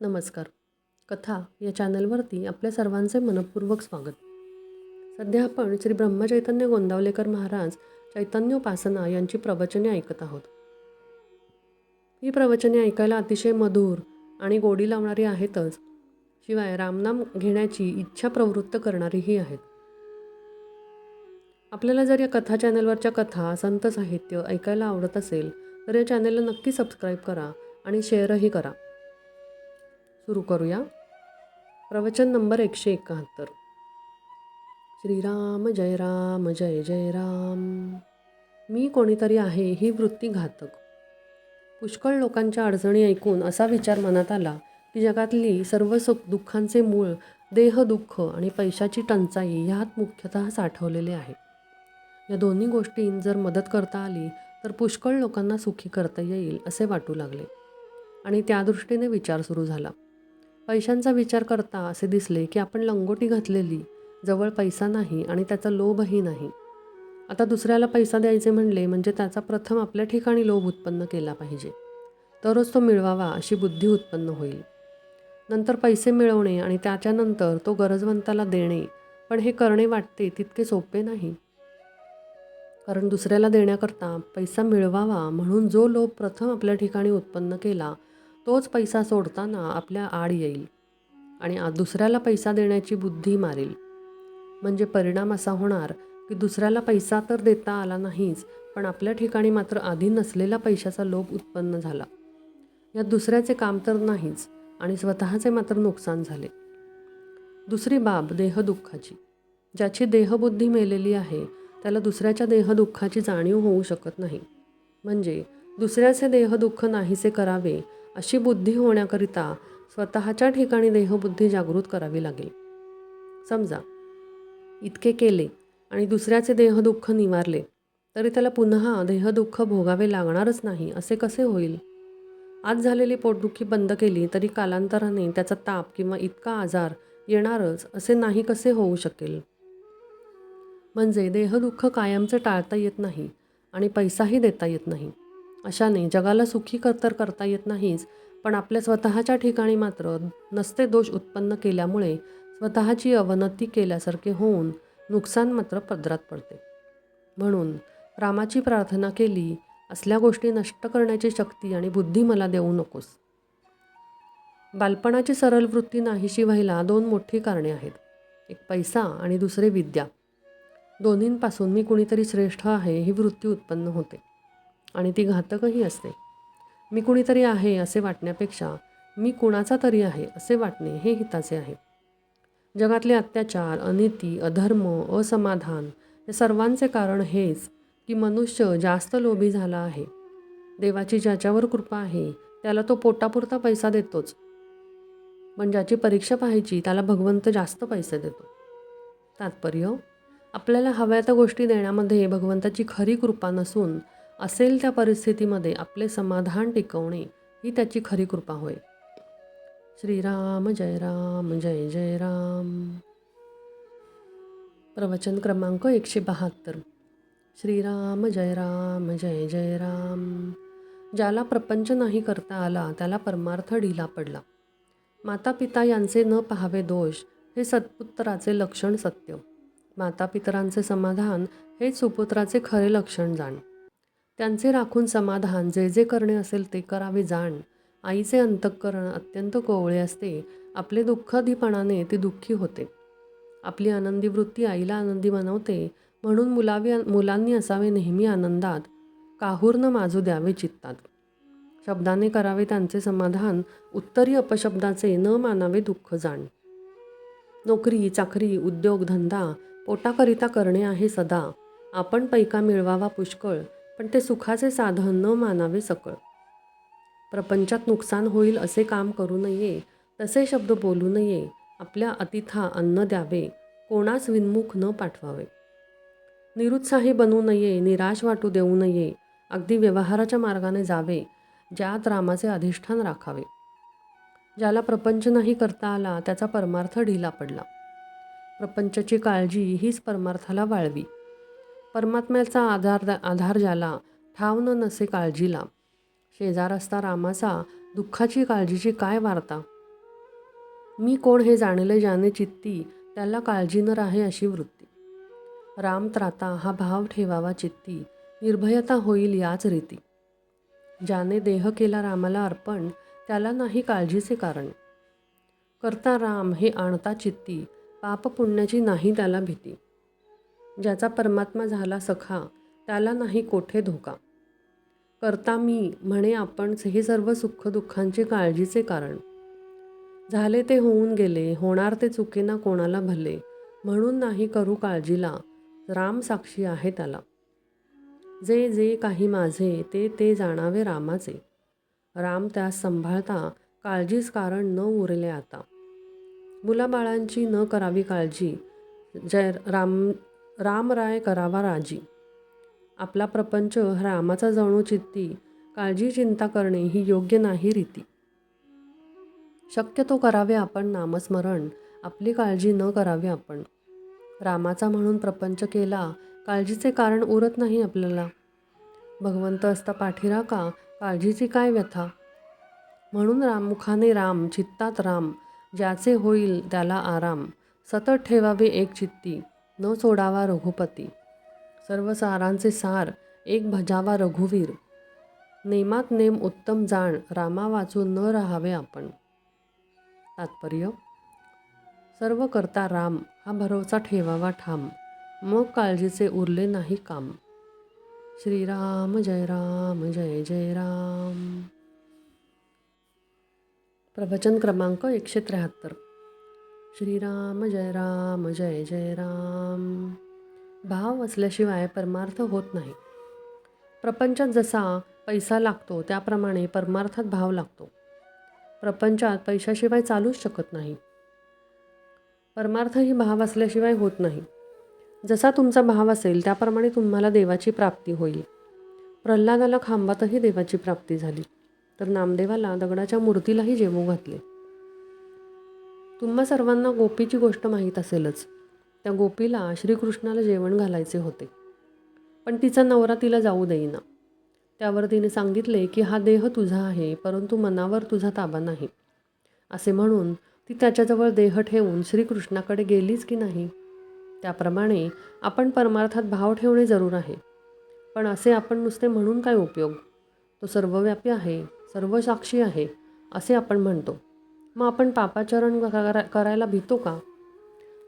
नमस्कार. कथा या चॅनलवरती आपल्या सर्वांचे मनःपूर्वक स्वागत. सध्या आपण श्री ब्रह्मचैतन्य गोंदावलेकर महाराज चैतन्योपासना यांची प्रवचने ऐकत आहोत. ही प्रवचने ऐकायला अतिशय मधुर आणि गोडी लावणारी आहेतच, शिवाय रामनाम घेण्याची इच्छा प्रवृत्त करणारीही आहेत. आपल्याला जर या कथा चॅनलवरच्या कथा, संत साहित्य ऐकायला आवडत असेल तर या चॅनलला नक्की सबस्क्राईब करा आणि शेअरही करा. सुरू करूया. प्रवचन नंबर 171. श्रीराम जय राम जय जय राम. मी कोणीतरी आहे ही वृत्ती घातक. पुष्कळ लोकांच्या अडचणी ऐकून असा विचार मनात आला की जगातली सर्व दुःखांचे मूळ देहदुःख आणि पैशाची टंचाई ह्यात मुख्यतः साठवलेले आहे. या दोन्ही गोष्टींत जर मदत करता आली तर पुष्कळ लोकांना सुखी करता येईल असे वाटू लागले आणि त्या दृष्टीने विचार सुरू झाला. पैशांचा विचार करता असे दिसले की आपण लंगोटी घातलेली, जवळ पैसा नाही आणि त्याचा लोभही नाही. आता दुसऱ्याला पैसा द्यायचे म्हणजे त्याचा प्रथम आपल्या ठिकाणी लोभ उत्पन्न केला पाहिजे, तरच तो मिळवावा अशी बुद्धी उत्पन्न होईल. नंतर पैसे मिळवणे आणि त्याच्यानंतर तो गरजवंताला देणे, पण हे करणे वाटते तितके सोपे नाही. कारण दुसऱ्याला देण्याकरता पैसा मिळवावा म्हणून जो लोभ प्रथम आपल्या ठिकाणी उत्पन्न केला तोच पैसा सोडताना आपल्या आड येईल आणि दुसऱ्याला पैसा देण्याची बुद्धी मारेल. म्हणजे परिणाम असा होणार की दुसऱ्याला पैसा तर देता आला नाहीच, पण आपल्या ठिकाणी मात्र आधी नसलेला पैशाचा लोभ उत्पन्न झाला. यात दुसऱ्याचे काम तर नाहीच आणि स्वतःचे मात्र नुकसान झाले. दुसरी बाब देहदुःखाची. ज्याची देहबुद्धी मेलेली आहे त्याला दुसऱ्याच्या देहदुःखाची जाणीव होऊ शकत नाही. म्हणजे दुसऱ्याचे देहदुःख नाहीसे करावे अशी बुद्धी होण्याकरिता स्वतःच्या ठिकाणी देहबुद्धी जागृत करावी लागेल. समजा इतके केले आणि दुसऱ्याचे देहदुःख निवारले तरी त्याला पुन्हा देहदुःख भोगावे लागणारच नाही असे कसे होईल? आज झालेली पोटदुखी बंद केली तरी कालांतराने त्याचा ताप किंवा इतका आजार येणारच असे नाही कसे होऊ शकेल? म्हणजे देहदुःख कायमचे टाळता येत नाही आणि पैसाही देता येत नाही. अशाने जगाला सुखी तर करता येत नाहीच, पण आपल्या स्वतःच्या ठिकाणी मात्र नसते दोष उत्पन्न केल्यामुळे स्वतःची अवनती केल्यासारखे होऊन नुकसान मात्र पदरात पडते. म्हणून रामाची प्रार्थना केली, असल्या गोष्टी नष्ट करण्याची शक्ती आणि बुद्धी मला देऊ नकोस. बालपणाची सरळ वृत्ती नाहीशी व्हायला दोन मोठी कारणे आहेत. एक पैसा आणि दुसरे विद्या. दोन्हींपासून मी कुणीतरी श्रेष्ठ आहे ही वृत्ती उत्पन्न होते आणि ती घातकही असते. मी कुणीतरी आहे असे वाटण्यापेक्षा मी कुणाचा तरी आहे असे वाटणे हे हिताचे आहे. जगातले अत्याचार, अनिती, अधर्म, असमाधान या सर्वांचे कारण हेच की मनुष्य जास्त लोभी झाला आहे. देवाची ज्याच्यावर कृपा आहे त्याला तो पोटापुरता पैसा देतोच, पण ज्याची परीक्षा पाहायची त्याला भगवंत जास्त पैसे देतो. तात्पर्य, आपल्याला हव्या त्या गोष्टी देण्यामध्ये भगवंताची खरी कृपा नसून असेल त्या परिस्थितीमध्ये आपले समाधान टिकवणे ही त्याची खरी कृपा होय. श्रीराम जय राम जय जय राम. प्रवचन क्रमांक 172. श्रीराम जय राम जय जय राम. ज्याला प्रपंच नाही करता आला त्याला परमार्थ ढिला पडला. माता पिता यांचे न पाहावे दोष हे सत्पुत्राचे लक्षण सत्य. मातापितरांचे समाधान हे सुपुत्राचे खरे लक्षण जाण. त्यांचे राखून समाधान जे जे करणे असेल ते करावे जाण. आईचे अंतःकरण अत्यंत कोवळे असते, आपले दुःखाधीपणाने ती दुःखी होते. आपली आनंदी वृत्ती आईला आनंदी बनवते, म्हणून मुलांनी असावे नेहमी आनंदात, काहूर न माजू द्यावे चित्तात. शब्दाने करावे त्यांचे समाधान, उत्तरी अपशब्दाचे न मानावे दुःख जाण. नोकरी चाकरी उद्योग धंदा पोटाकरिता करणे आहे सदा, आपण पैका मिळवावा पुष्कळ, पण ते सुखाचे साधन न मानावे सकळ. प्रपंचात नुकसान होईल असे काम करू नये, तसे शब्द बोलू नये, आपल्या अतिथा अन्न द्यावे, कोणास विनमुख न पाठवावे. निरुत्साही बनू नये, निराश वाटू देऊ नये, अगदी व्यवहाराच्या मार्गाने जावे, ज्यात रामाचे अधिष्ठान राखावे. ज्याला प्रपंच नाही करता आला त्याचा परमार्थ ढिला पडला. प्रपंचाची काळजी हीच परमार्थाला वाळवी. परमात्म्याचा आधार ज्याला ठाव न नसे काळजीला. शेजार असता रामाचा दुःखाची काळजीची काय वार्ता. मी कोण हे जाणले ज्याने चित्ती, त्याला काळजी न राहे अशी वृत्ती. राम त्राता हा भाव ठेवावा चित्ती, निर्भयता होईल याच रीती. ज्याने देह केला रामाला अर्पण, त्याला नाही काळजीचे कारण. करता राम हे आणता चित्ती, पाप पुण्याची नाही त्याला भीती. ज्याचा परमात्मा झाला सखा, त्याला नाही कोठे धोका. करता मी म्हणे आपणच हे सर्व सुख दुःखांचे काळजीचे कारण. झाले ते होऊन गेले, होणार ते चुकेना कोणाला भले, म्हणून नाही करू काळजीला, राम साक्षी आहे त्याला. जे जे काही माझे, ते ते जाणावे रामाचे. राम त्यास सांभाळता, काळजीच कारण न उरले आता. मुलाबाळांची न करावी काळजी, जय रामराय करावा राजी. आपला प्रपंच रामाचा जणू चित्ती, काळजी चिंता करणे ही योग्य नाही रीती. शक्यतो करावे आपण नामस्मरण, आपली काळजी न करावी आपण. रामाचा म्हणून प्रपंच केला, काळजीचे कारण उरत नाही आपल्याला. भगवंत असता पाठीराखा, काळजीची काय व्यथा. म्हणून मुखाने राम, चित्तात राम, ज्याचे होईल त्याला आराम. सतत ठेवावे एक चित्ती, न सोडावा रघुपती. सर्व सारांचे सार, एक भजावा रघुवीर. नेमात नेम उत्तम जाण, रामा वाचून न राहावे आपण. तात्पर्य: सर्व करता राम, हा भरोसा ठेवावा ठाम. मग काळजीचे उरले नाही काम. श्रीराम जय राम, जय जय राम. प्रवचन क्रमांक 173. श्रीराम जय राम, जय जय राम. भाव असल्याशिवाय परमार्थ होत नाही. प्रपंचात जसा पैसा लागतो, त्याप्रमाणे परमार्थात भाव लागतो. प्रपंचात पैशाशिवाय चालूच शकत नाही. परमार्थ ही भाव असल्याशिवाय होत नाही. जसा तुमचा भाव असेल त्याप्रमाणे तुम्हाला देवाची प्राप्ती होईल. प्रल्हादाला खांबातही देवाची प्राप्ती झाली, तर नामदेवाला दगडाच्या मूर्तीलाही जेवू घातले. तुम्हा सर्वांना गोपीची गोष्ट माहीत असेलच. त्या गोपीला श्रीकृष्णाला जेवण घालायचे होते, पण तिचा नवरा तिला जाऊ देईना. त्यावर तिने सांगितले की हा देह तुझा आहे, परंतु मनावर तुझा ताबा नाही. असे म्हणून ती त्याच्याजवळ देह ठेवून श्रीकृष्णाकडे गेलीच की नाही. त्याप्रमाणे आपण परमार्थात भाव ठेवणे जरूर आहे. पण असे आपण नुसते म्हणून काय उपयोग. तो सर्वव्यापी आहे, सर्व साक्षी आहे असे आपण म्हणतो. मग आपण पापाचरण करायला भीतो का?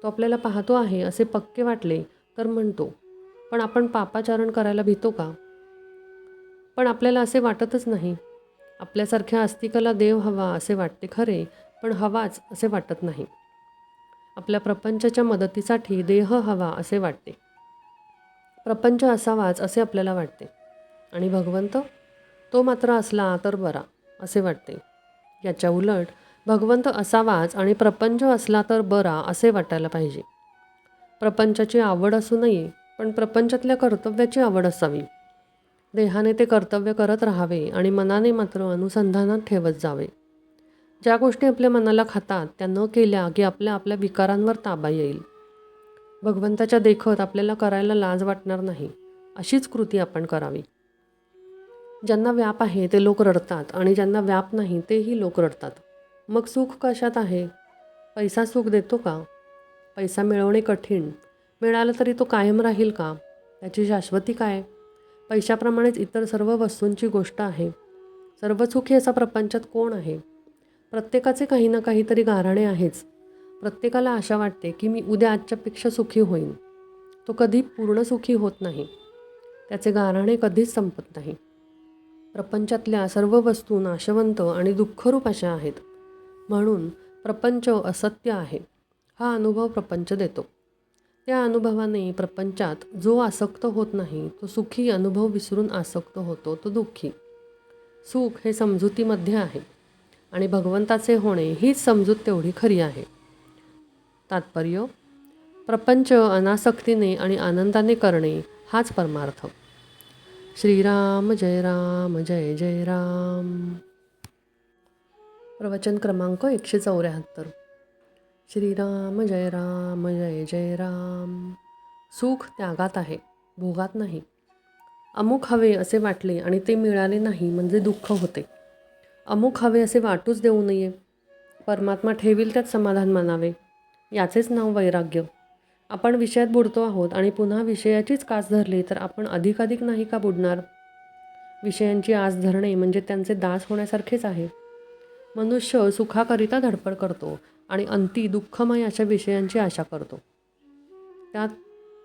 तो आपल्याला पाहतो आहे असे पक्के वाटले तर म्हणतो, पण आपण पापाचरण करायला भीतो का? पण आपल्याला असे वाटतच नाही. आपल्यासारख्या आस्तिकाला देव हवा असे वाटते खरे, पण हवाच असे वाटत नाही. आपल्या प्रपंचाच्या मदतीसाठी देह हवा असे वाटते. प्रपंच असावाच असे आपल्याला वाटते. आणि भगवंत, तो मात्र असला तर बरा असे वाटते. याच्या उलट भगवंत असावाच आणि प्रपंच असला तर बरा असे वाटायला पाहिजे. प्रपंचाची आवड असू नये, पण प्रपंचातल्या कर्तव्याची आवड असावी. देहाने ते कर्तव्य करत राहावे आणि मनाने मात्र अनुसंधानात ठेवत जावे. ज्या गोष्टी आपल्या मनाला खातात त्या न केल्या की आपल्या विकारांवर ताबा येईल. भगवंताच्या देखत आपल्याला करायला लाज वाटणार नाही अशीच कृती आपण करावी. ज्यांना व्याप आहे ते लोक रडतात आणि ज्यांना व्याप नाही तेही लोक रडतात. मग सुख कशात आहे? पैसा सुख देतो का? पैसा मिळवणे कठीण. मिळाला तरी तो कायम राहील का? त्याची शाश्वती काय? पैशाप्रमाणेच इतर सर्व वस्तूंची गोष्ट आहे. सर्व सुखी असा प्रपंचात कोण आहे? प्रत्येकाचे काही ना काहीतरी गाऱ्हाणे आहेच. प्रत्येकाला आशा वाटते की मी उद्या आजच्यापेक्षा सुखी होईन. तो कधी पूर्ण सुखी होत नाही. त्याचे गाऱ्हाणे कधीच संपत नाही. प्रपंचातल्या सर्व वस्तू नाशवंत आणि दुःखरूप अशा आहेत. म्हणून प्रपंच असत्य आहे हा अनुभव प्रपंच देतो. त्या अनुभवाने प्रपंचात जो आसक्त होत नाही तो सुखी. अनुभव विसरून आसक्त होतो तो दुःखी. सुख हे समजुतीमध्ये आहे आणि भगवंताचे होणे हीच समजूत तेवढी खरी आहे. तात्पर्य: प्रपंच अनासक्तीने आणि आनंदाने करणे हाच परमार्थ. श्रीराम जय राम, जय जय राम. प्रवचन क्रमांक 174. श्रीराम जय राम, जय जय राम. सुख त्यागात आहे, भोगात नाही. अमुक हवे असे वाटले आणि ते मिळाले नाही म्हणजे दुःख होते. अमुक हवे असे वाटूच देऊ नये. परमात्मा ठेवील त्यात समाधान मानावे. याचेच नाव वैराग्य. आपण विषयात बुडतो आहोत आणि पुन्हा विषयाचीच कास धरली तर आपण अधिकाधिक नाही का बुडणार? विषयांची आस धरणे म्हणजे त्यांचे दास होण्यासारखेच आहे. मनुष्य सुखाकरिता धडपड करतो आणि अंती दुःखमय अशा विषयांची आशा करतो. त्यात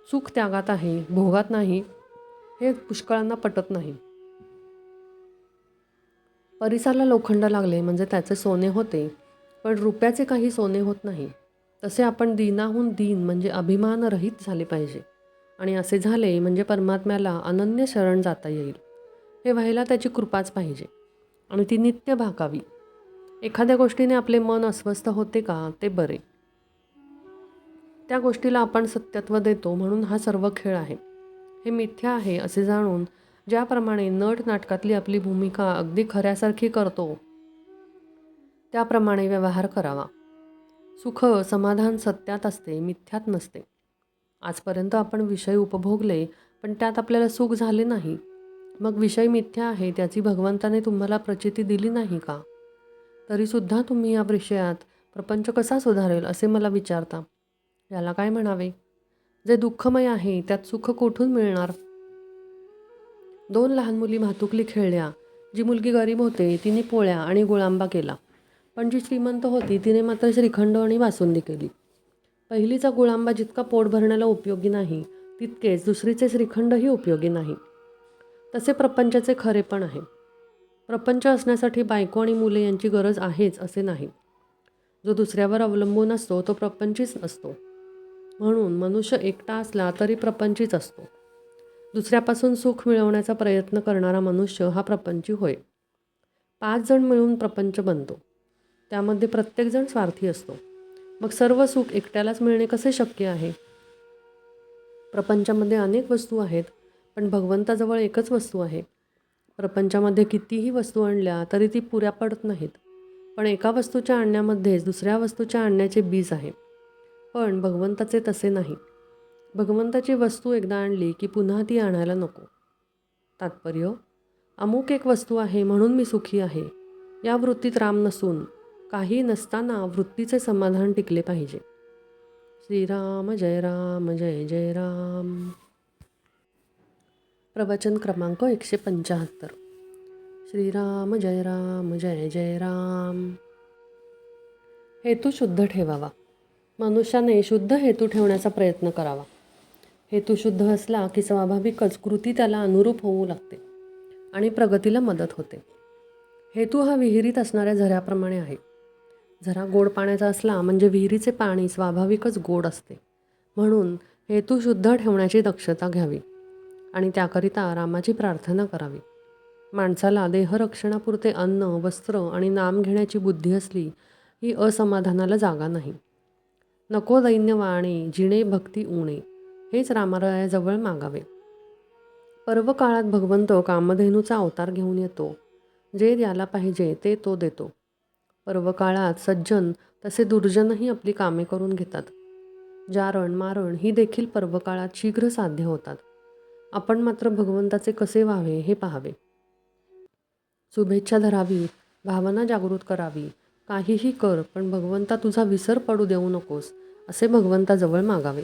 सुख त्यागात आहे, भोगात नाही, हे पुष्कळांना पटत नाही. परिसाला लोखंड लागले म्हणजे त्याचे सोने होते, पण रुपयाचे काही सोने होत नाही. तसे आपण दीनाहून दीन म्हणजे अभिमानरहित झाले पाहिजे आणि असे झाले म्हणजे परमात्म्याला अनन्य शरण जाता येईल. हे व्हायला त्याची कृपाच पाहिजे आणि ती नित्य भाकावी. एखाद्या गोष्टीने आपले मन अस्वस्थ होते का ते बरे. त्या गोष्टीला आपण सत्यत्व देतो म्हणून हा सर्व खेळ आहे. हे मिथ्या आहे असे जाणून ज्याप्रमाणे नट नाटकातली आपली भूमिका अगदी खऱ्यासारखी करतो त्याप्रमाणे व्यवहार करावा. सुख समाधान सत्यात असते, मिथ्यात नसते. आजपर्यंत आपण विषय उपभोगले पण त्यात आपल्याला सुख झाले नाही. मग विषय मिथ्या आहे त्याची भगवंताने तुम्हाला प्रचिती दिली नाही का? तरीसुद्धा तुम्ही या विषयात प्रपंच कसा सुधारेल असे मला विचारता. याला काय म्हणावे? जे दुःखमय आहे त्यात सुख कोठून मिळणार? 2 लहान मुली भातुकली खेळल्या. जी मुलगी गरीब होते तिने पोळ्या आणि गुळांबा केला, पण जी श्रीमंत होती तिने मात्र श्रीखंड आणि बासुंदी केली. पहिलीचा गुळांबा जितका पोट भरण्याला उपयोगी नाही तितकेच दुसरीचे श्रीखंडही उपयोगी नाही. तसे प्रपंचाचे खरेपण आहे. प्रपंच असण्यासाठी बायको आणि मुले यांची गरज आहेच असे नाही. जो दुसऱ्यावर अवलंबून असतो तो प्रपंचीच असतो. म्हणून मनुष्य एकटा असला तरी प्रपंचीच असतो. दुसऱ्यापासून सुख मिळवण्याचा प्रयत्न करणारा मनुष्य हा प्रपंची होय. 5 जण मिळून प्रपंच बनतो. त्यामध्ये प्रत्येकजण स्वार्थी असतो. मग सर्व सुख एकट्यालाच मिळणे कसे शक्य आहे? प्रपंचामध्ये अनेक वस्तू आहेत, पण भगवंताजवळ एकच वस्तू आहे. प्रपंचामध्ये कितीही वस्तू आणल्या तरी ती पुऱ्या पडत नाहीत. पण एका वस्तूच्या आणण्यामध्येच दुसऱ्या वस्तूच्या आणण्याचे बीज आहे. पण भगवंताचे तसे नाही. भगवंताची वस्तू एकदा आणली की पुन्हा ती आणायला नको. तात्पर्य: अमुक एक वस्तू आहे म्हणून मी सुखी आहे या वृत्तीत राम नसून काही नसताना वृत्तीचे समाधान टिकले पाहिजे. श्रीराम जय राम जय जय राम. प्रवचन क्रमांक 175. श्रीराम जय राम जय जय राम. हेतू शुद्ध ठेवावा. मनुष्याने शुद्ध हेतू ठेवण्याचा प्रयत्न करावा. हेतू शुद्ध असला की स्वाभाविकच कृती त्याला अनुरूप होऊ लागते आणि प्रगतीला मदत होते. हेतू हा विहिरीत असणाऱ्या झऱ्याप्रमाणे आहे. झरा गोड पाण्याचा असला म्हणजे विहिरीचे पाणी स्वाभाविकच गोड असते. म्हणून हेतू शुद्ध ठेवण्याची दक्षता घ्यावी आणि त्याकरिता रामाची प्रार्थना करावी. माणसाला देहरक्षणापुरते अन्न, वस्त्र आणि नाम घेण्याची बुद्धी असली ही असमाधानाला जागा नाही. नको दैन्य वाणे, जिणे भक्ती उणे, हेच रामारायाजवळ मागावे. पर्वकाळात भगवंत कामधेनूचा अवतार घेऊन येतो. जे द्यायला पाहिजे ते तो देतो. पर्वकाळात सज्जन तसे दुर्जनही आपली कामे करून घेतात. जारण मारण ही देखील पर्वकाळात शीघ्र साध्य होतात. आपण मात्र भगवंताचे कसे व्हावे हे पाहावे. शुभेच्छा धरावी, भावना जागृत करावी. काहीही कर पण भगवंता तुझा विसर पडू देऊ नकोस असे भगवंताजवळ मागावे.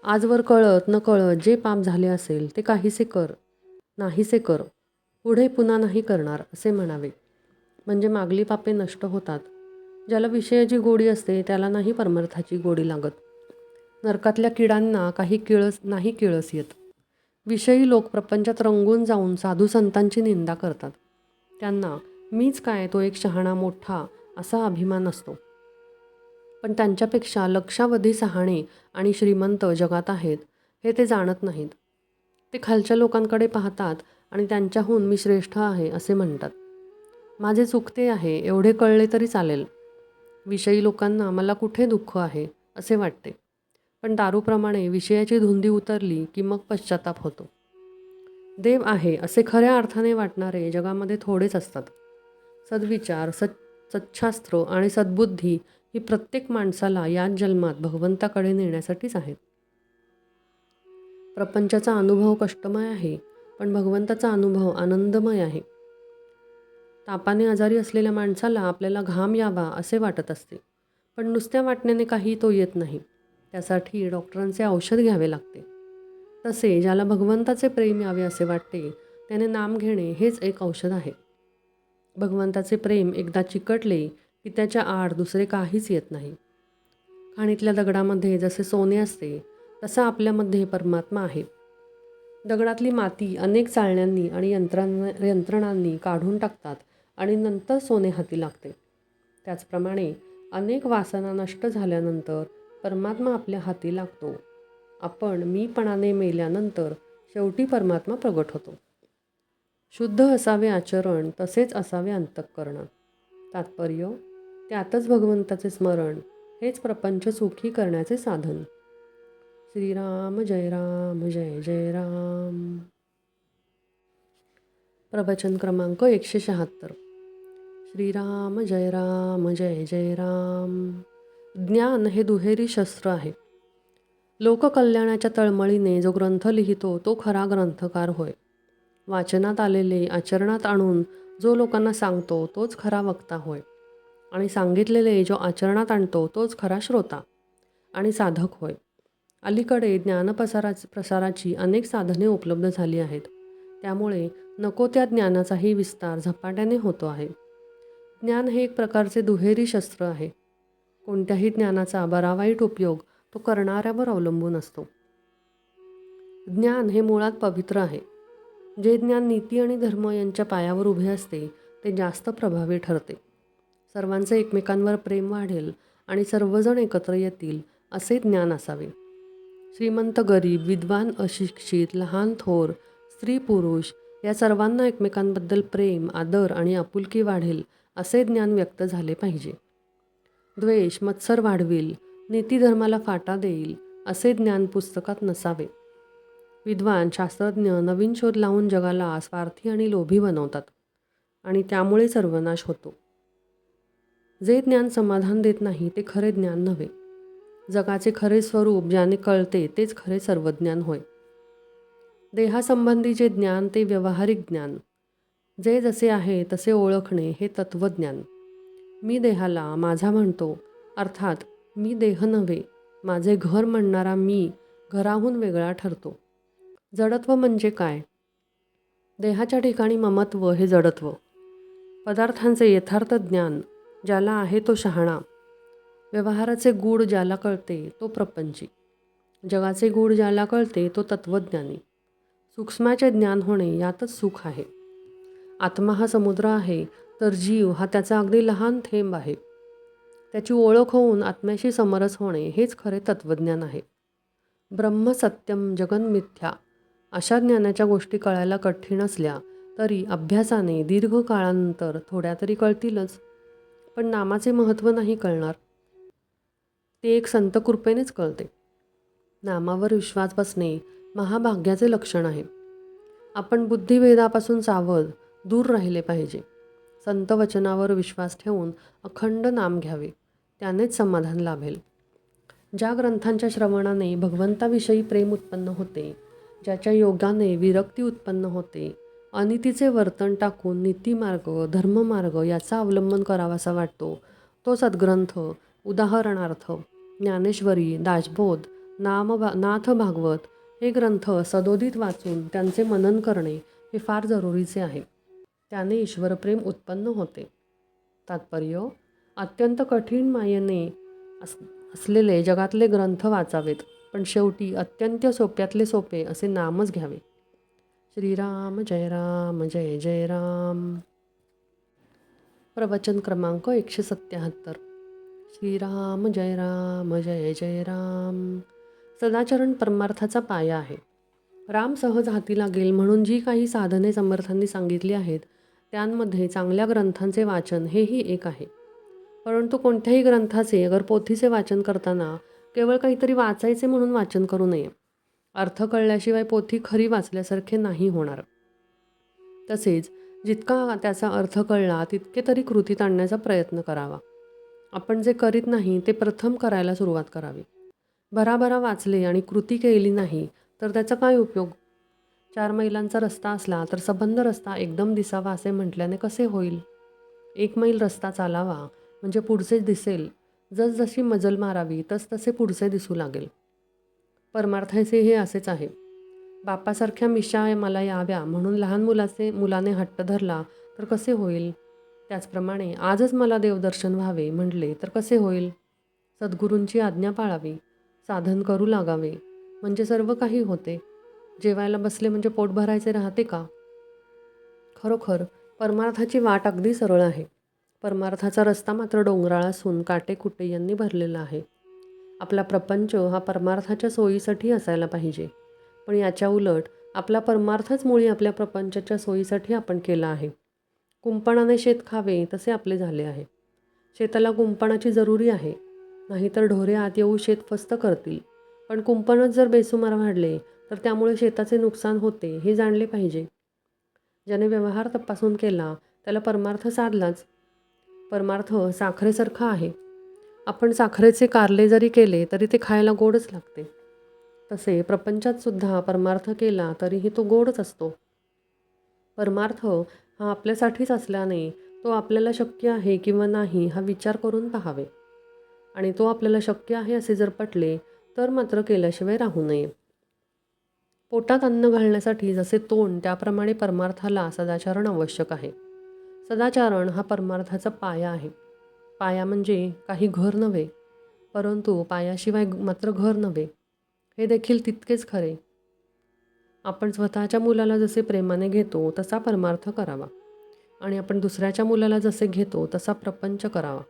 आजवर कळत न कळत जे पाप झाले असेल ते काहीसे कर, नाहीसे कर, पुढे पुन्हा नाही करणार असे म्हणावे. म्हणजे मागली पापे नष्ट होतात. ज्याला विषयाची गोडी असते त्याला नाही परमार्थाची गोडी लागत. नरकातल्या किडांना काही किळस येत. विषयी लोक प्रपंचात रंगून जाऊन साधू संतांची निंदा करतात. त्यांना मीच काय तो एक शहाणा मोठा असा अभिमान असतो. पण त्यांच्यापेक्षा लक्षावधी शहाणे आणि श्रीमंत जगात आहेत हे ते जाणत नाहीत. ते खालच्या लोकांकडे पाहतात आणि त्यांच्याहून मी श्रेष्ठ आहे असे म्हणतात. माझे चुकते आहे एवढे कळले तरी चालेल. विषयी लोकांना मला कुठे दुःख आहे असे वाटते. पण दारूप्रमाणे विषयाची धुंदी उतरली की मग पश्चाताप होतो. देव आहे असे खऱ्या अर्थाने वाटणारे जगामध्ये थोडेच असतात. सद्विचार, सच्छास्त्र आणि सद्बुद्धी ही प्रत्येक माणसाला याच जन्मात भगवंताकडे नेण्यासाठीच आहेत. प्रपंचाचा अनुभव कष्टमय आहे, पण भगवंताचा अनुभव आनंदमय आहे. तापाने आजारी असलेल्या माणसाला आपल्याला घाम यावा असे वाटत असते, पण नुसत्या वाटण्याने काही तो येत नाही. त्यासाठी डॉक्टरांचे औषध घ्यावे लागते. तसे ज्याला भगवंताचे प्रेम यावे असे वाटते, त्याने नाम घेणे हेच एक औषध आहे. भगवंताचे प्रेम एकदा चिकटले की त्याच्या आड दुसरे काहीच येत नाही. खाणीतल्या दगडामध्ये जसे सोने असते, तसा आपल्यामध्ये परमात्मा आहे. दगडातली माती अनेक चाळण्यांनी आणि यंत्रणांनी काढून टाकतात आणि नंतर सोने हाती लागते. त्याचप्रमाणे अनेक वासना नष्ट झाल्यानंतर परमात्मा आपल्या हाती लागतो. आपण मीपणाने मेल्यानंतर शेवटी परमात्मा प्रगट होतो. शुद्ध असावे आचरण, तसेच असावे अंतःकरण. तात्पर्य: त्यातच भगवंताचे स्मरण हेच प्रपंच सुखी करण्याचे साधन. श्रीराम जय राम जय जय राम. प्रवचन क्रमांक 176. श्रीराम जय राम जय जय राम. ज्ञान हे दुहेरी शस्त्र आहे. लोककल्याणाच्या तळमळीने जो ग्रंथ लिहितो तो खरा ग्रंथकार होय. वाचनात आलेले आचरणात आणून जो लोकांना सांगतो तोच खरा वक्ता होय. आणि सांगितलेले जो आचरणात आणतो तोच खरा श्रोता आणि साधक होय. अलीकडे प्रसाराची अनेक साधने उपलब्ध झाली आहेत. त्यामुळे नको त्या ज्ञानाचाही विस्तार झपाट्याने होतो आहे. ज्ञान हे एक प्रकारचे दुहेरी शस्त्र आहे. कोणत्याही ज्ञानाचा बरा वाईट उपयोग तो करणाऱ्यावर अवलंबून असतो. ज्ञान हे मुळात पवित्र आहे. जे ज्ञान नीती आणि धर्म यांच्या पायावर उभे असते ते जास्त प्रभावी ठरते. सर्वांचे एकमेकांवर प्रेम वाढेल आणि सर्वजण एकत्र येतील असे ज्ञान असावे. श्रीमंत गरीब, विद्वान अशिक्षित, लहान थोर, स्त्री पुरुष या सर्वांना एकमेकांबद्दल प्रेम, आदर आणि आपुलकी वाढेल असे ज्ञान व्यक्त झाले पाहिजे. द्वेष मत्सर वाढविल, नीतिधर्माला फाटा देईल असे ज्ञान पुस्तकात नसावे. विद्वान शास्त्रज्ञ नवीन शोध लावून जगाला स्वार्थी आणि लोभी बनवतात आणि त्यामुळे सर्वनाश होतो. जे ज्ञान समाधान देत नाही ते खरे ज्ञान नव्हे. जगाचे खरे स्वरूप ज्याने कळते तेच खरे सर्वज्ञान होय. देहासंबंधी जे ज्ञान ते व्यावहारिक ज्ञान. जे जसे आहे तसे ओळखणे हे तत्त्वज्ञान. मी देहाला माझा म्हणतो, अर्थात मी देह नव्हे, माझे घर म्हणणारा मी घराहून वेगळा ठरतो. जडत्व म्हणजे काय? देहाच्या ठिकाणी ममत्व हे जडत्व. पदार्थांचे यथार्थ ज्ञान ज्याला आहे तो शहाणा. व्यवहाराचे गूढ ज्याला कळते तो प्रपंची. जगाचे गूढ ज्याला कळते तो तत्त्वज्ञानी. सूक्ष्माचे ज्ञान होणे यातच सुख आहे. आत्मा हा समुद्र आहे, तर जीव हा त्याचा अगदी लहान थेंब आहे. त्याची ओळख होऊन आत्म्याशी समरस होणे हेच खरे तत्त्वज्ञान आहे. ब्रह्म सत्यम जगन मिथ्या अशा ज्ञानाच्या गोष्टी कळायला कठीण असल्या तरी अभ्यासाने दीर्घ काळानंतर थोड्या तरी कळतीलच. पण नामाचे महत्त्व नाही कळणार. ते एक संत कृपेनेच कळते. नामावर विश्वास बसणे महाभाग्याचे लक्षण आहे. आपण बुद्धिभेदापासून सावध दूर राहिले पाहिजे. संत वचनावर विश्वास ठेवून अखंड नाम घ्यावे, त्यानेच समाधान लाभेल. ज्या ग्रंथांच्या श्रवणाने भगवंताविषयी प्रेम उत्पन्न होते, ज्याच्या योगाने विरक्ती उत्पन्न होते, अनितीचे वर्तन टाकून नीतिमार्ग धर्ममार्ग याचा अवलंबन करावासा वाटतो, तो सद्ग्रंथ उदाहरणार्थ ज्ञानेश्वरी, दासबोध, नाथ भागवत हे ग्रंथ सदोदित वाचून त्यांचे मनन करणे हे फार जरुरीचे आहे. त्याने ईश्वरप्रेम उत्पन्न होते. तात्पर्य: अत्यंत कठीण मायेने असलेले जगातले ग्रंथ वाचावेत, पण शेवटी अत्यंत सोप्यातले सोपे असे नामच घ्यावे. श्रीराम जय राम जय जय राम. प्रवचन क्रमांक 177. श्रीराम जय राम जय जय राम. सदाचरण परमार्थाचा पाया आहे. राम सहज हाती लागेल म्हणून जी काही साधने समर्थांनी सांगितली आहेत त्यांमध्ये चांगल्या ग्रंथांचे वाचन हेही एक आहे. परंतु कोणत्याही ग्रंथाचे अगर पोथीचे वाचन करताना केवळ काहीतरी वाचायचे म्हणून वाचन करू नये. अर्थ कळल्याशिवाय पोथी खरी वाचल्यासारखे नाही होणार. तसेच जितका त्याचा अर्थ कळला तितके तरी कृतीत आणण्याचा प्रयत्न करावा. आपण जे करीत नाही ते प्रथम करायला सुरुवात करावी. भराभरा वाचले आणि कृती केली नाही तर त्याचा काय उपयोग? 4 मैलांचा रस्ता असला तर सबंध रस्ता एकदम दिसावा असे म्हटल्याने कसे होईल? 1 मैल रस्ता चालावा म्हणजे पुढचे दिसेल, जसजशी मजल मारावी तसतसे पुढचे दिसू लागेल. परमार्थाचे हे असेच आहे. बापासारख्या मिशा मला याव्या म्हणून लहान मुलाने हट्ट धरला तर कसे होईल? त्याचप्रमाणे आजच मला देवदर्शन व्हावे म्हटले तर कसे होईल? सद्गुरूंची आज्ञा पाळावी, साधन करू लागावे, म्हणजे सर्व काही होते. जेवायला बसले म्हणजे पोट भरायचे राहते का? खरोखर परमार्थाची वाट अगदी सरळ आहे. परमार्थाचा रस्ता मात्र डोंगराळ असून काटेकुटे यांनी भरलेला आहे. आपला प्रपंच हा परमार्थाच्या सोयीसाठी असायला पाहिजे. पण याच्या उलट आपला परमार्थच मुळी आपल्या प्रपंचाच्या सोयीसाठी आपण केला आहे. कुंपणाने शेत खावे तसे आपले झाले आहे. शेताला कुंपणाची जरुरी आहे, नाहीतर ढोरे आत येऊ शेत फस्त करतील. पण कुंपणच जर बेसुमार वाढले तर त्यामुळे शेताचे नुकसान होते हे जाणले पाहिजे. ज्याने व्यवहार तपासून केला त्याला परमार्थ साधलाच. परमार्थ साखरेसारखा आहे. आपण साखरेचे कारले जरी केले तरी ते खायला गोडच लागते. तसे प्रपंचात सुद्धा परमार्थ केला तरीही तो गोडच असतो. परमार्थ हा आपल्यासाठीच असल्याने तो आपल्याला शक्य आहे किंवा नाही हा विचार करून पाहावे. आणि तो आपल्याला शक्य आहे असे जर पटले तर मात्र केल्याशिवाय राहू नये. पोटात अन्न घालण्यासाठी जसे तोंड त्याप्रमाणे परमार्थाला सदाचरण आवश्यक आहे. सदाचरण हा परमार्थाचा पाया आहे. पाया म्हणजे काही घर नव्हे, परंतु पायाशिवाय मात्र घर नव्हे, हे देखील तितकेच खरे. आपण स्वतःच्या मुलाला जसे प्रेमाने घेतो तसा परमार्थ करावा आणि आपण दुसऱ्याच्या मुलाला जसे घेतो तसा प्रपंच करावा.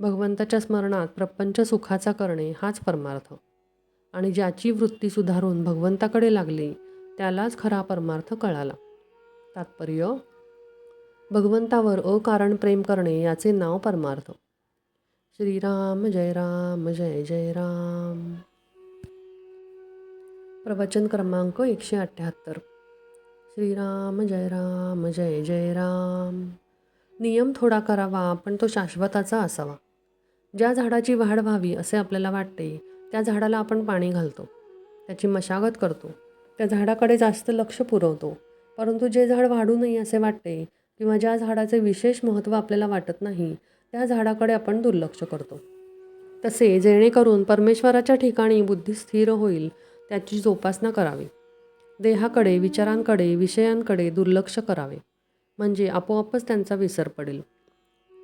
भगवंताच्या स्मरणात प्रपंच सुखाचा करणे हाच परमार्थ. आणि ज्याची वृत्ती सुधारून भगवंताकडे लागली त्यालाच खरा परमार्थ कळाला. तात्पर्य: भगवंतावर अकारण प्रेम करणे याचे नाव परमार्थ. श्रीराम जय राम जय जय राम. प्रवचन क्रमांक 178. श्रीराम जय राम जय जय राम. नियम थोडा करावा पण तो शाश्वताचा असावा. ज्या झाडाची वाढ व्हावी असे आपल्याला वाटते त्या झाडाला आपण पाणी घालतो, त्याची मशागत करतो, त्या झाडाकडे जास्त लक्ष पुरवतो. परंतु जे झाड वाढू नये असे वाटते किंवा ज्या झाडाचे विशेष महत्त्व आपल्याला वाटत नाही त्या झाडाकडे आपण दुर्लक्ष करतो. तसे जेणेकरून परमेश्वराच्या ठिकाणी बुद्धी स्थिर होईल त्याची जोपासना करावी. देहाकडे, विचारांकडे, विषयांकडे दुर्लक्ष करावे, म्हणजे आपोआपच त्यांचा विसर पडेल.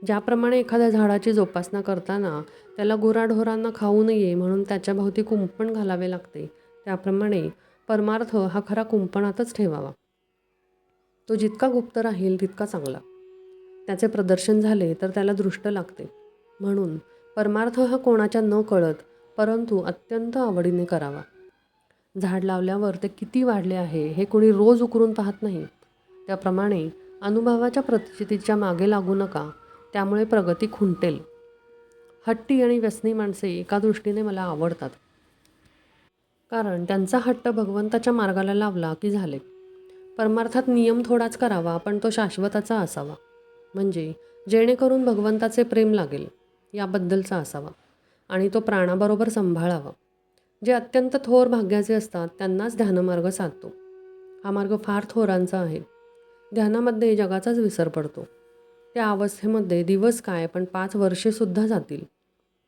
ज्याप्रमाणे एखाद्या झाडाची जोपासना करताना त्याला गुराढोरांना खाऊ नये म्हणून त्याच्या भोवती कुंपण घालावे लागते, त्याप्रमाणे परमार्थ हा खरा कुंपणातच ठेवावा. तो जितका गुप्त राहील तितका चांगला. त्याचे प्रदर्शन झाले तर त्याला दृष्ट लागते. म्हणून परमार्थ हा कोणाच्या न कळत परंतु अत्यंत आवडीने करावा. झाड लावल्यावर ते किती वाढले आहे हे कोणी रोज उकरून पाहत नाही. त्याप्रमाणे अनुभवाच्या प्रतिष्ठेच्या मागे लागू नका, त्यामुळे प्रगती खुंटेल. हट्टी आणि व्यसनी माणसे एका दृष्टीने मला आवडतात, कारण त्यांचा हट्ट भगवंताच्या मार्गाला लावला की झाले. परमार्थात नियम थोडाच करावा पण तो शाश्वताचा असावा, म्हणजे जेणेकरून भगवंताचे प्रेम लागेल याबद्दलचा असावा आणि तो प्राणाबरोबर सांभाळावा. जे अत्यंत थोर भाग्याचे असतात त्यांनाच ध्यानमार्ग साधतो. हा मार्ग फार थोरांचा आहे. ध्यानामध्ये जगाचाच विसर पडतो. त्या अवस्थेमध्ये दिवस काय पण 5 वर्षेसुद्धा जातील,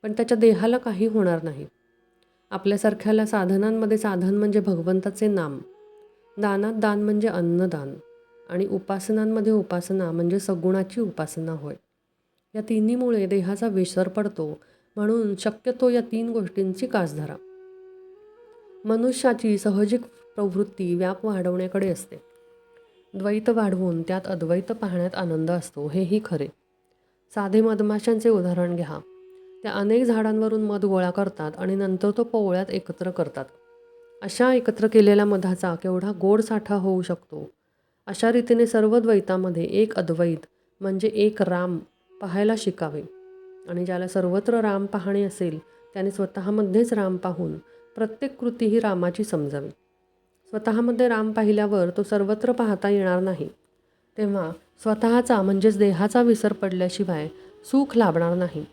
पण त्याच्या देहाला काही होणार नाही. आपल्यासारख्याला साधनांमध्ये साधन म्हणजे भगवंताचे नाम, दानात दान म्हणजे अन्नदान आणि उपासनांमध्ये उपासना म्हणजे सगुणाची उपासना होय. या तिन्हीमुळे देहाचा विसर पडतो, म्हणून शक्यतो या 3 गोष्टींची कास धरा. मनुष्याची सहजिक प्रवृत्ती व्याप वाढवण्याकडे असते. द्वैत वाढवून त्यात अद्वैत पाहण्यात आनंद असतो, हेही खरे. साधे मधमाशांचे उदाहरण घ्या. त्या अनेक झाडांवरून मध गोळा करतात आणि नंतर तो पोवळ्यात एकत्र करतात. अशा एकत्र केलेल्या मधाचा केवढा गोड साठा होऊ शकतो. अशा रीतीने सर्व द्वैतामध्ये एक अद्वैत म्हणजे एक राम पाहायला शिकावे. आणि ज्याला सर्वत्र राम पाहणे असेल त्याने स्वतःमध्येच राम पाहून प्रत्येक कृती ही रामाची समजावी. स्वतःमध्ये राम पाहिल्यावर तो सर्वत्र पाहता येणार नाही. तेव्हा स्वतःचा म्हणजेच देहाचा विसर पडल्याशिवाय सुख लाभणार नाही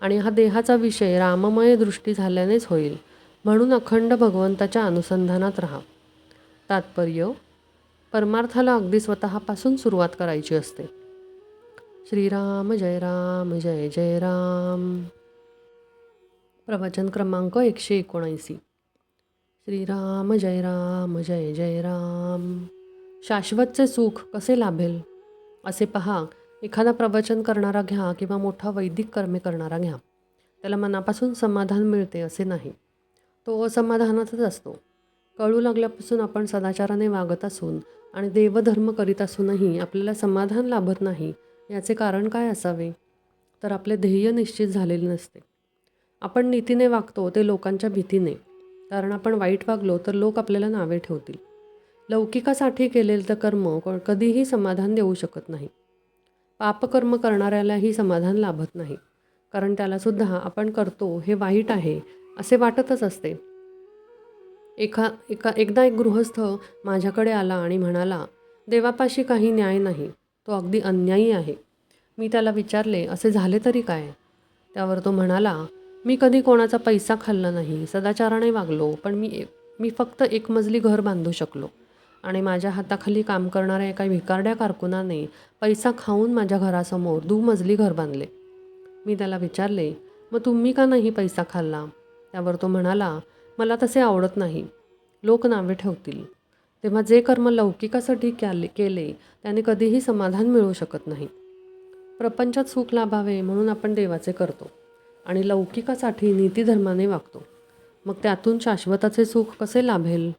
आणि हा देहाचा विषय राममय दृष्टी झाल्यानेच होईल. म्हणून अखंड भगवंताच्या अनुसंधानात राहा. तात्पर्य: परमार्थाला अगदी स्वतःपासून सुरुवात करायची असते. श्रीराम जय जय राम. प्रवचन क्रमांक 179. श्रीराम जय जय राम. शाश्वतचे सुख कसे लाभेल असे पहा. एखादा प्रवचन करणारा घ्या किंवा मोठा वैदिक कर्मे करणारा घ्या, त्याला मनापासून समाधान मिळते असे नाही. तो असमाधानातच असतो. कळू लागल्यापासून आपण सदाचाराने वागत असून आणि देवधर्म करीत असूनही आपल्याला समाधान लाभत नाही. याचे कारण काय असावे? तर आपले ध्येय निश्चित झालेले नसते. आपण नीतीने वागतो ते लोकांच्या भीतीने, कारण आपण वाईट वागलो तर लोक आपल्याला नावे ठेवतील. लौकिकासाठी केलेलं कर्म कधीही समाधान देऊ शकत नाही. पापकर्म करणाऱ्यालाही समाधान लाभत नाही, कारण त्यालासुद्धा आपण करतो हे वाईट आहे असे वाटतच असते. एकदा एक गृहस्थ माझ्याकडे आला आणि म्हणाला, देवापाशी काही न्याय नाही, तो अगदी अन्यायी आहे. मी त्याला विचारले, असे झाले तरी काय? त्यावर तो म्हणाला, मी कधी कोणाचा पैसा खाल्ला नाही, सदाचाराने वागलो, पण मी फक्त एक मजली घर बांधू शकलो आणि माझ्या हाताखाली काम करणाऱ्या एका भिकारड्या कारकुनाने पैसा खाऊन माझ्या घरासमोर दुमजली घर बांधले. मी त्याला विचारले, मग तुम्ही का नाही पैसा खाल्ला? त्यावर तो म्हणाला, मला तसे आवडत नाही, लोक नावे ठेवतील. तेव्हा जे कर्म लौकिकासाठी केले त्याने कधीही समाधान मिळू शकत नाही. प्रपंचात सुख लाभावे म्हणून आपण देवाचे करतो आणि लौकिकासाठी नीतिधर्माने वागतो. मग त्यातून शाश्वताचे सुख कसे लाभेल?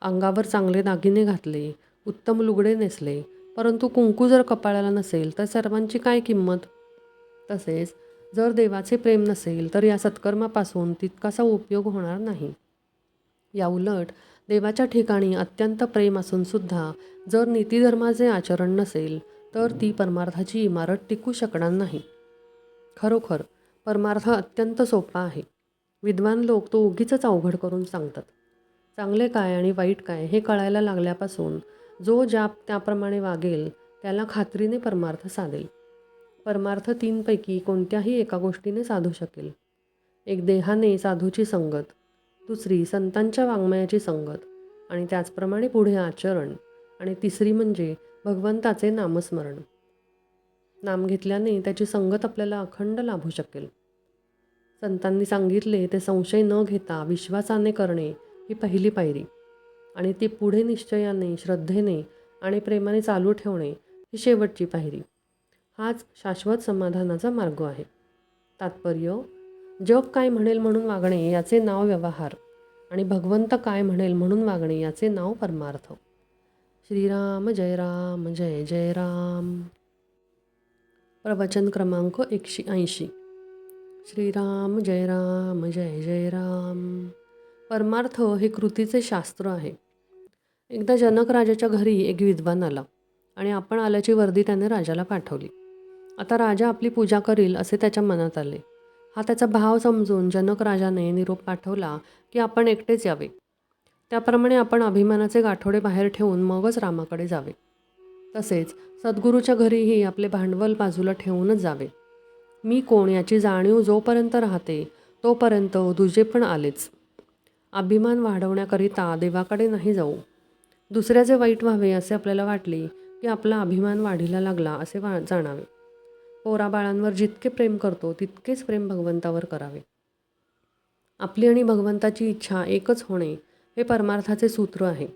अंगावर चांगले दागिने घातले, उत्तम लुगडे नेसले, परंतु कुंकू जर कपाळाला नसेल तर सर्वांची काय किंमत? तसेच जर देवाचे प्रेम नसेल तर या सत्कर्मापासून तितकासा उपयोग होणार नाही. याउलट देवाच्या ठिकाणी अत्यंत प्रेम असूनसुद्धा जर नीतिधर्माचे आचरण नसेल तर ती परमार्थाची इमारत टिकू शकणार नाही. खरोखर परमार्थ अत्यंत सोपा आहे. विद्वान लोक तो उगीचच अवघड करून सांगतात. चांगले काय आणि वाईट काय हे कळायला लागल्यापासून जो त्याप्रमाणे वागेल त्याला खात्रीने परमार्थ साधेल. परमार्थ 3 पैकी कोणत्याही एका गोष्टीने साधू शकेल. एक देहाने साधूची संगत, दुसरी संतांच्या वाङ्मयाची संगत आणि त्याचप्रमाणे पुढे आचरण, आणि तिसरी म्हणजे भगवंताचे नामस्मरण. नाम घेतल्याने त्याची संगत आपल्याला अखंड लाभू शकेल. संतांनी सांगितले ते संशय न घेता विश्वासाने करणे ही पहिली पायरी, आणि ती पुढे निश्चयाने, श्रद्धेने आणि प्रेमाने चालू ठेवणे ही शेवटची पायरी. हाच शाश्वत समाधानाचा मार्ग आहे. तात्पर्य, जग काय म्हणेल म्हणून वागणे याचे नाव व्यवहार, आणि भगवंत काय म्हणेल म्हणून वागणे याचे नाव परमार्थ. श्रीराम जय जय राम. प्रवचन क्रमांक 180. श्रीराम जय जय राम. परमार्थ हे कृतीचे शास्त्र आहे. एकदा जनक राजाच्या घरी एक विद्वान आला आणि आपण आल्याची वर्दी त्याने राजाला पाठवली. आता राजा आपली पूजा करील असे त्याच्या मनात आले. हा त्याचा भाव समजून जनक राजाने निरोप पाठवला की आपण एकटेच यावे. त्याप्रमाणे आपण अभिमानाचे गाठोडे बाहेर ठेवून मगच रामाकडे जावे. तसेच सद्गुरूच्या घरीही आपले भांडवल बाजूला ठेवूनच जावे. मी कोण याची जाणीव जोपर्यंत राहते तोपर्यंत दुजे पण आलेच. अभिमान वाढवण्याकरिता देवाकडे नाही जाऊ. दुसऱ्याचे वाईट व्हावे असे आपल्याला वाटले की आपला अभिमान वाढीला लागला असे जाणावे. पोराबाळांवर जितके प्रेम करतो तितकेच प्रेम भगवंतावर करावे. आपली आणि भगवंताची इच्छा एकच होणे हे परमार्थाचे सूत्र आहे.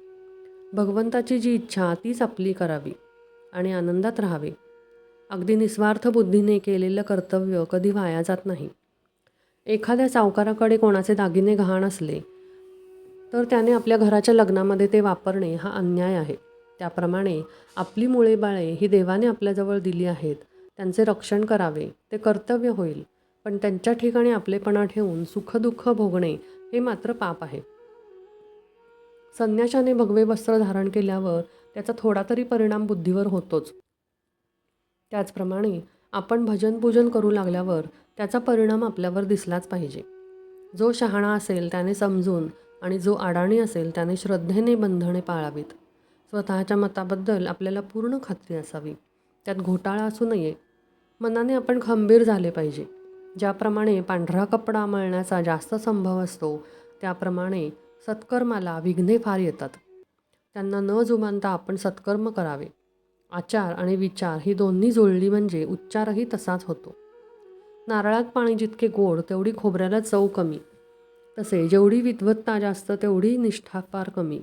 भगवंताची जी इच्छा तीच आपली करावी आणि आनंदात राहावे. अगदी निस्वार्थ बुद्धीने केलेलं कर्तव्य कधी वाया जात नाही. एखाद्या सावकाराकडे कोणाचे दागिने गहाण असले तर त्याने आपल्या घराच्या लग्नामध्ये ते वापरणे हा अन्याय आहे. त्याप्रमाणे आपली मुळे बाळे ही देवाने आपल्याजवळ दिली आहेत, त्यांचे रक्षण करावे ते कर्तव्य होईल. पण त्यांच्या ठिकाणी आपलेपणा ठेवून सुखदुःख भोगणे हे मात्र पाप आहे. संन्याशाने भगवे वस्त्र धारण केल्यावर त्याचा थोडा तरी परिणाम बुद्धीवर होतोच. त्याचप्रमाणे आपण भजन पूजन करू लागल्यावर त्याचा परिणाम आपल्यावर दिसलाच पाहिजे. जो शहाणा असेल त्याने समजून आणि जो अडाणी असेल त्याने श्रद्धेने बंधने पाळावीत. स्वतःच्या मताबद्दल आपल्याला पूर्ण खात्री असावी, त्यात घोटाळा असू नये. मनाने आपण खंबीर झाले पाहिजे. ज्याप्रमाणे पांढरा कपडा मळण्याचा जास्त संभव असतो त्याप्रमाणे सत्कर्माला विघ्ने फार येतात. त्यांना न जुमानता आपण सत्कर्म करावे. आचार आणि विचार ही दोन्ही जुळली म्हणजे उच्चारही तसाच होतो. नारळात पाणी जितके गोड तेवढी खोबऱ्याला चव कमी. तसे जेवढी विद्वत्ता जास्त तेवढी निष्ठा फार कमी.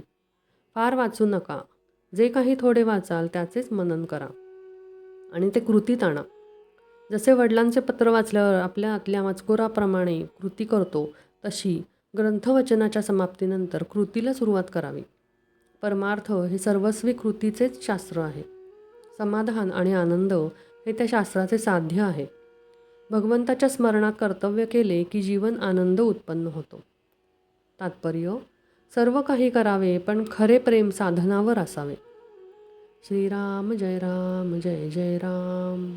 फार वाचू नका. जे काही थोडे वाचाल त्याचेच मनन करा आणि ते कृतीत आणा. जसे वडिलांचे पत्र वाचल्यावर आपल्या आतल्या मजकुराप्रमाणे कृती करतो, तशी ग्रंथवचनाच्या समाप्तीनंतर कृतीला सुरुवात करावी. परमार्थ हे सर्वस्वी कृतीचेच शास्त्र आहे. समाधान आणि आनंद हे त्या शास्त्राचे साध्य आहे. भगवंताच्या स्मरणात कर्तव्य केले की जीवन आनंद उत्पन्न होतो. तात्पर्य: सर्व काही करावे पण खरे प्रेम साधनावर असावे. श्रीराम जय राम जय जय राम.